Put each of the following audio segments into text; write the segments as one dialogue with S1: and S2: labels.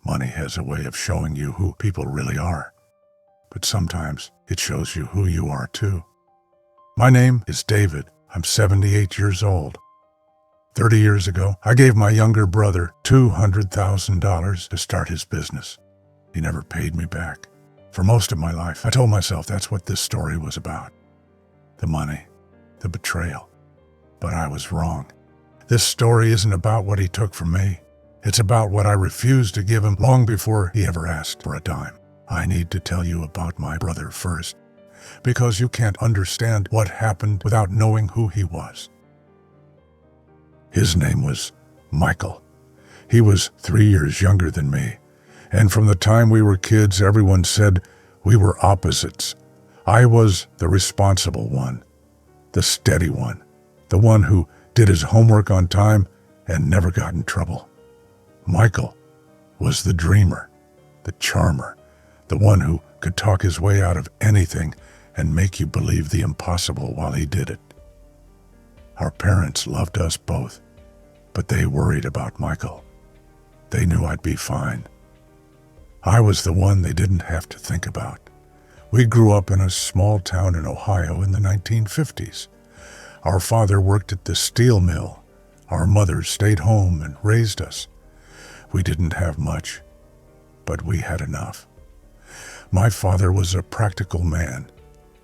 S1: Money has a way of showing you who people really are, but sometimes it shows you who you are too. My name is David. I'm 78 years old. 30 years ago, I gave my younger brother $200,000 to start his business. He never paid me back. For most of my life, I told myself that's what this story was about. The money, the betrayal. But I was wrong. This story isn't about what he took from me. It's about what I refused to give him long before he ever asked for a dime. I need to tell you about my brother first, because you can't understand what happened without knowing who he was. His name was Michael. He was 3 years younger than me, and from the time we were kids, everyone said we were opposites. I was the responsible one, the steady one, the one who did his homework on time and never got in trouble. Michael was the dreamer, the charmer, the one who could talk his way out of anything and make you believe the impossible while he did it. Our parents loved us both, but they worried about Michael. They knew I'd be fine. I was the one they didn't have to think about. We grew up in a small town in Ohio in the 1950s. Our father worked at the steel mill. Our mother stayed home and raised us. We didn't have much, but we had enough. My father was a practical man.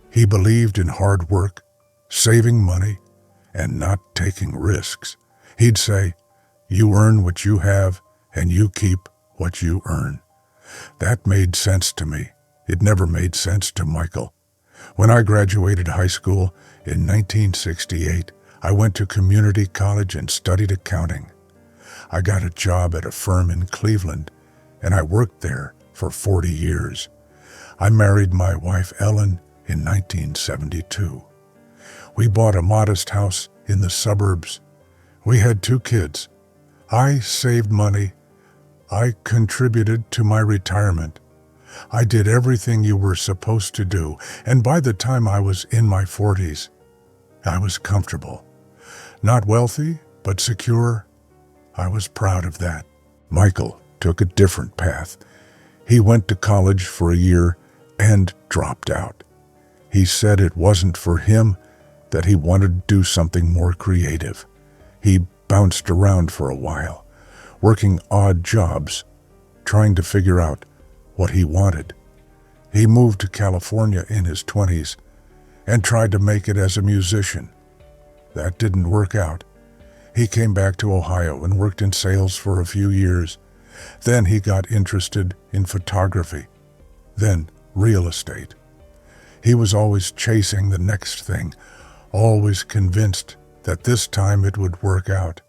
S1: He believed in hard work, saving money, and not taking risks. He'd say, "You earn what you have, and you keep what you earn." That made sense to me. It never made sense to Michael. When I graduated high school in 1968, I went to community college and studied accounting. I got a job at a firm in Cleveland, and I worked there for 40 years. I married my wife Ellen in 1972. We bought a modest house in the suburbs. We had 2 kids. I saved money. I contributed to my retirement. I did everything you were supposed to do, and by the time I was in my 40s, I was comfortable. Not wealthy, but secure. I was proud of that. Michael took a different path. He went to college for a year and dropped out. He said it wasn't for him, that he wanted to do something more creative. He bounced around for a while, working odd jobs, trying to figure out what he wanted. He moved to California in his 20s and tried to make it as a musician. That didn't work out. He came back to Ohio and worked in sales for a few years. Then he got interested in photography, then real estate. He was always chasing the next thing, always convinced that this time it would work out.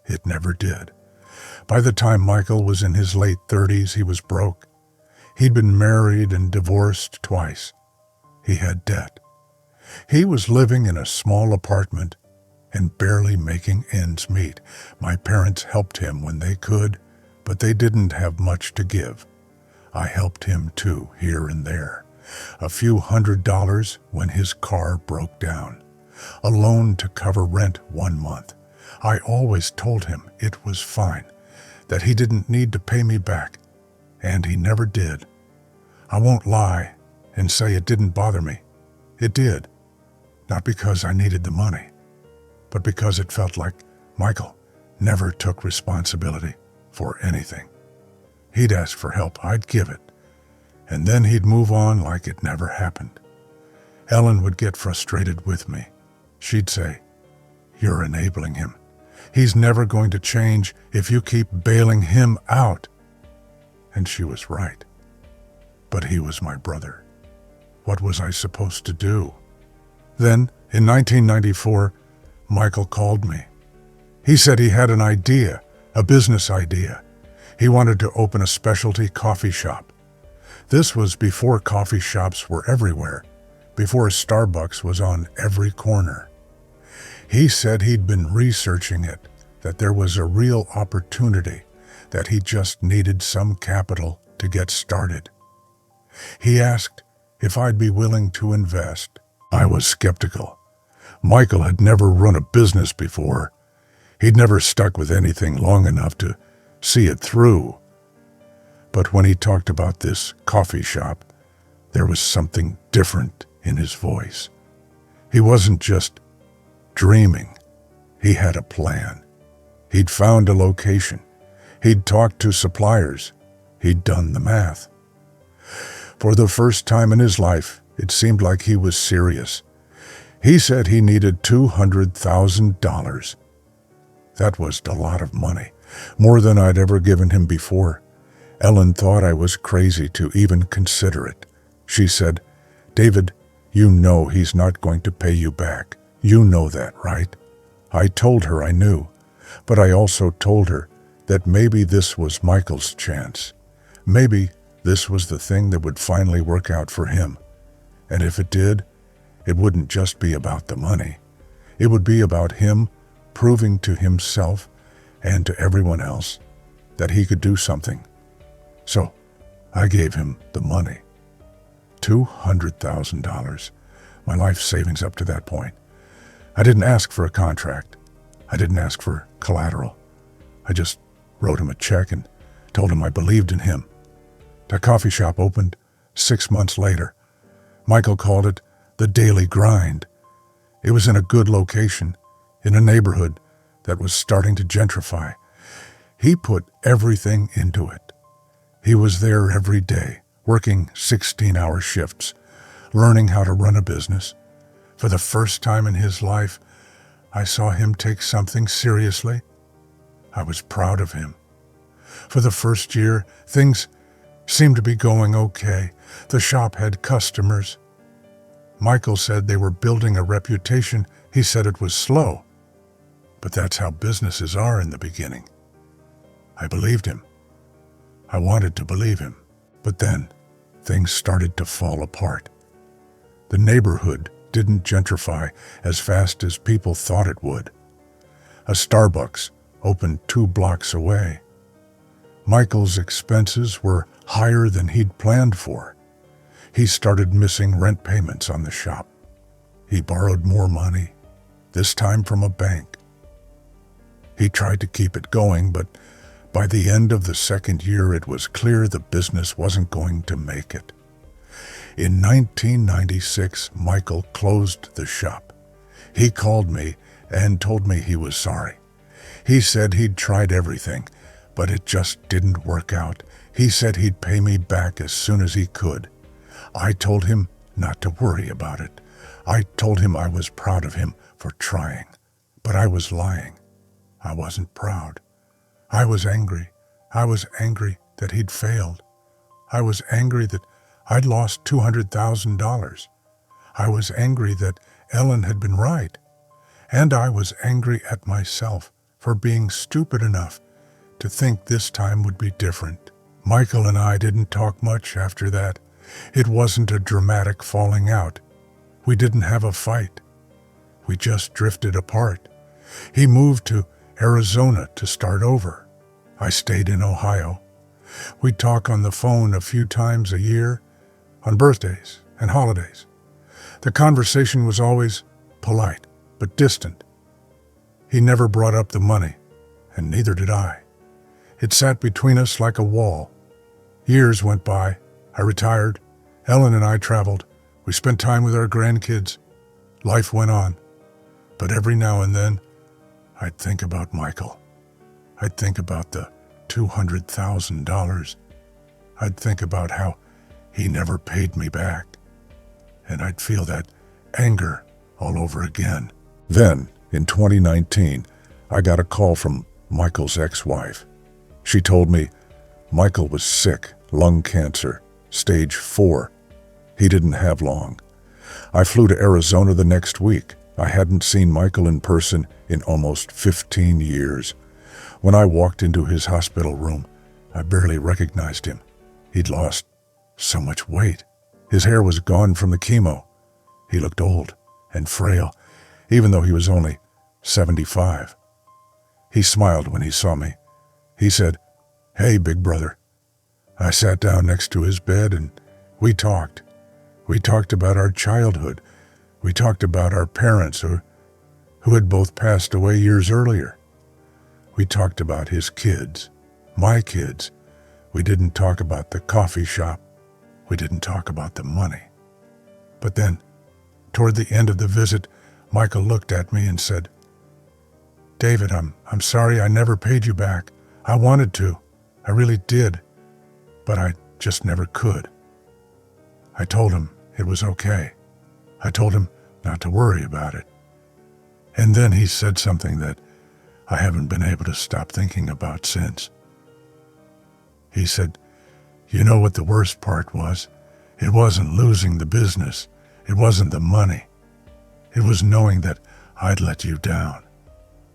S1: It never did. By the time Michael was in his late 30s, he was broke. He'd been married and divorced twice. He had debt. He was living in a small apartment and barely making ends meet. My parents helped him when they could, but they didn't have much to give. I helped him too, here and there. A few $100s when his car broke down. A loan to cover rent 1 month. I always told him it was fine, that he didn't need to pay me back, and he never did. I won't lie and say it didn't bother me. It did. Not because I needed the money, but because it felt like Michael never took responsibility for anything. He'd ask for help, I'd give it, and then he'd move on like it never happened. Ellen would get frustrated with me. She'd say, "You're enabling him. He's never going to change if you keep bailing him out." And she was right. But he was my brother. What was I supposed to do? Then, in 1994, Michael called me. He said he had an idea, a business idea. He wanted to open a specialty coffee shop. This was before coffee shops were everywhere, before Starbucks was on every corner. He said he'd been researching it, that there was a real opportunity, that he just needed some capital to get started. He asked if I'd be willing to invest. I was skeptical. Michael had never run a business before. He'd never stuck with anything long enough to see it through. But when he talked about this coffee shop, there was something different in his voice. He wasn't just dreaming. He had a plan. He'd found a location. He'd talked to suppliers. He'd done the math. For the first time in his life, it seemed like he was serious. He said he needed $200,000. That was a lot of money, more than I'd ever given him before. Ellen thought I was crazy to even consider it. She said, "David, you know he's not going to pay you back. You know that, right?" I told her I knew, but I also told her that maybe this was Michael's chance. Maybe this was the thing that would finally work out for him. And if it did, it wouldn't just be about the money. It would be about him proving to himself and to everyone else that he could do something. So I gave him the money. $200,000, my life savings up to that point. I didn't ask for a contract. I didn't ask for collateral. I just wrote him a check and told him I believed in him. The coffee shop opened 6 months later. Michael called it the Daily Grind. It was in a good location, in a neighborhood that was starting to gentrify. He put everything into it. He was there every day, working 16-hour shifts, learning how to run a business. For the first time in his life, I saw him take something seriously. I was proud of him. For the first year, things seemed to be going okay. The shop had customers. Michael said they were building a reputation. He said it was slow. But that's how businesses are in the beginning. I believed him. I wanted to believe him. But then, things started to fall apart. The neighborhood didn't gentrify as fast as people thought it would. A Starbucks opened 2 blocks away. Michael's expenses were higher than he'd planned for. He started missing rent payments on the shop. He borrowed more money, this time from a bank. He tried to keep it going, but by the end of the second year, it was clear the business wasn't going to make it. In 1996, Michael closed the shop. He called me and told me he was sorry. He said he'd tried everything, but it just didn't work out. He said he'd pay me back as soon as he could. I told him not to worry about it. I told him I was proud of him for trying, but I was lying. I wasn't proud. I was angry. I was angry that he'd failed. I was angry that I'd lost $200,000. I was angry that Ellen had been right. And I was angry at myself for being stupid enough to think this time would be different. Michael and I didn't talk much after that. It wasn't a dramatic falling out. We didn't have a fight. We just drifted apart. He moved to Arizona to start over. I stayed in Ohio. We'd talk on the phone a few times a year, on birthdays and holidays. The conversation was always polite, but distant. He never brought up the money, and neither did I. It sat between us like a wall. Years went by. I retired. Ellen and I traveled. We spent time with our grandkids. Life went on. But every now and then, I'd think about Michael. I'd think about the $200,000. I'd think about how he never paid me back. And I'd feel that anger all over again. Then, in 2019, I got a call from Michael's ex-wife. She told me Michael was sick, lung cancer, stage 4. He didn't have long. I flew to Arizona the next week. I hadn't seen Michael in person in almost 15 years. When I walked into his hospital room, I barely recognized him. He'd lost so much weight. His hair was gone from the chemo. He looked old and frail, even though he was only 75. He smiled when he saw me. He said, "Hey, big brother." I sat down next to his bed and we talked. We talked about our childhood. We talked about our parents who had both passed away years earlier. We talked about his kids, my kids, We didn't talk about the coffee shop. We didn't talk about the money. But then, toward the end of the visit, Michael looked at me and said, "David, I'm sorry I never paid you back. I wanted to. I really did. But I just never could." I told him it was okay. I told him not to worry about it. And then he said something that I haven't been able to stop thinking about since. He said, "You know what the worst part was? It wasn't losing the business. It wasn't the money. It was knowing that I'd let you down.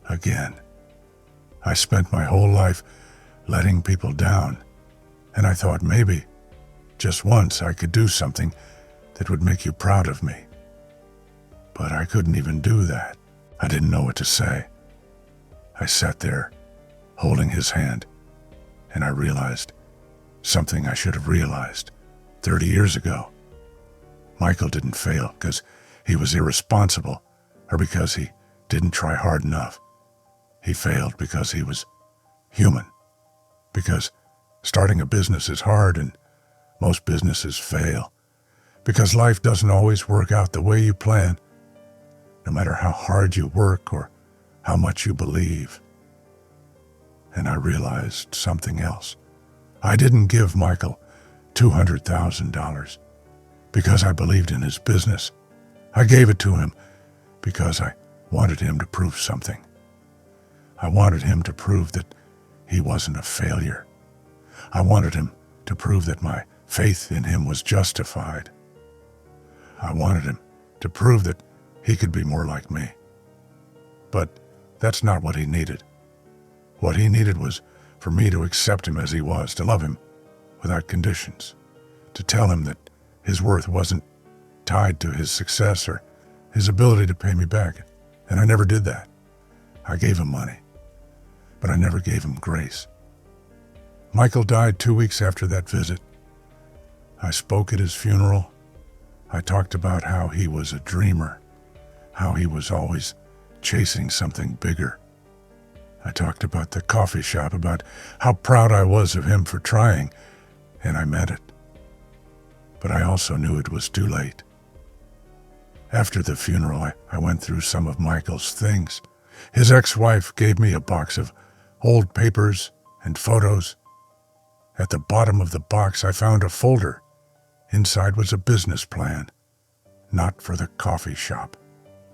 S1: Again. I spent my whole life letting people down, and I thought maybe, just once, I could do something that would make you proud of me. But I couldn't even do that. I didn't know what to say. I sat there, holding his hand, and I realized something I should have realized 30 years ago. Michael didn't fail because he was irresponsible or because he didn't try hard enough. He failed because he was human. Because starting a business is hard and most businesses fail. Because life doesn't always work out the way you plan, no matter how hard you work or how much you believe. And I realized something else. I didn't give Michael $200,000 because I believed in his business. I gave it to him because I wanted him to prove something. I wanted him to prove that he wasn't a failure. I wanted him to prove that my faith in him was justified. I wanted him to prove that he could be more like me. But that's not what he needed. What he needed was for me to accept him as he was, to love him without conditions, to tell him that his worth wasn't tied to his success or his ability to pay me back. And I never did that. I gave him money, but I never gave him grace. Michael died 2 weeks after that visit. I spoke at his funeral. I talked about how he was a dreamer, how he was always chasing something bigger. I talked about the coffee shop, about how proud I was of him for trying, and I meant it. But I also knew it was too late. After the funeral, I went through some of Michael's things. His ex-wife gave me a box of old papers and photos. At the bottom of the box, I found a folder. Inside was a business plan, not for the coffee shop,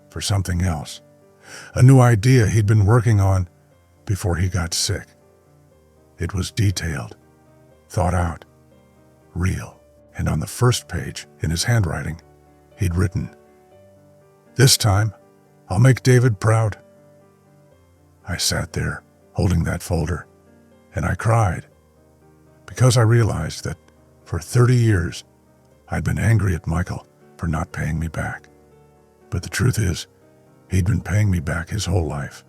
S1: for something else. A new idea he'd been working on before he got sick. It was detailed, thought out, real. And on the first page, in his handwriting, he'd written, "This time, I'll make David proud." I sat there, holding that folder, and I cried, because I realized that for 30 years, I'd been angry at Michael for not paying me back. But the truth is, he'd been paying me back his whole life.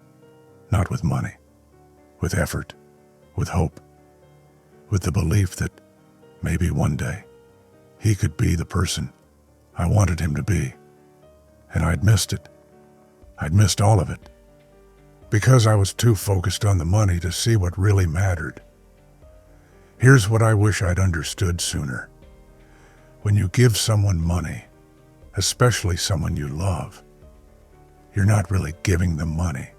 S1: Not with money, with effort, with hope, with the belief that maybe one day he could be the person I wanted him to be. And I'd missed it. I'd missed all of it. Because I was too focused on the money to see what really mattered. Here's what I wish I'd understood sooner. When you give someone money, especially someone you love, you're not really giving them money.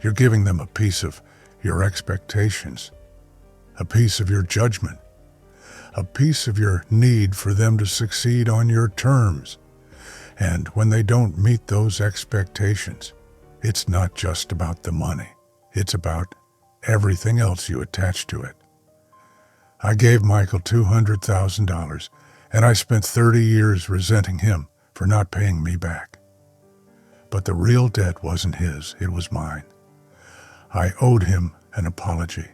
S1: You're giving them a piece of your expectations, a piece of your judgment, a piece of your need for them to succeed on your terms. And when they don't meet those expectations, it's not just about the money. It's about everything else you attach to it. I gave Michael $200,000, and I spent 30 years resenting him for not paying me back. But the real debt wasn't his, it was mine. I owed him an apology.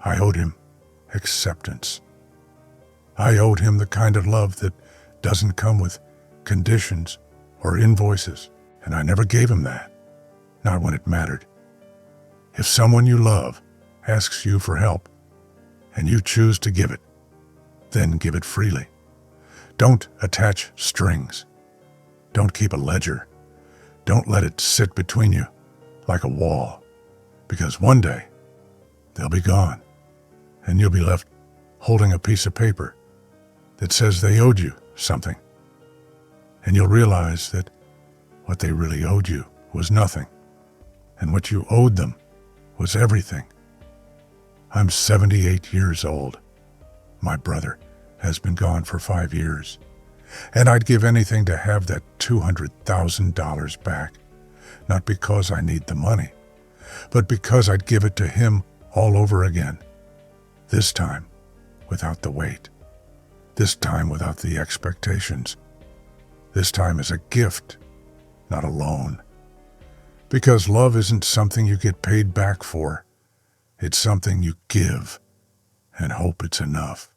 S1: I owed him acceptance. I owed him the kind of love that doesn't come with conditions or invoices, and I never gave him that, not when it mattered. If someone you love asks you for help, and you choose to give it, then give it freely. Don't attach strings. Don't keep a ledger. Don't let it sit between you like a wall, because one day they'll be gone, and you'll be left holding a piece of paper that says they owed you something. And you'll realize that what they really owed you was nothing, and what you owed them was everything. I'm 78 years old. My brother has been gone for 5 years, and I'd give anything to have that $200,000 back, not because I need the money, but because I'd give it to him all over again. This time, without the weight. This time without the expectations. This time as a gift, not a loan. Because love isn't something you get paid back for. It's something you give and hope it's enough.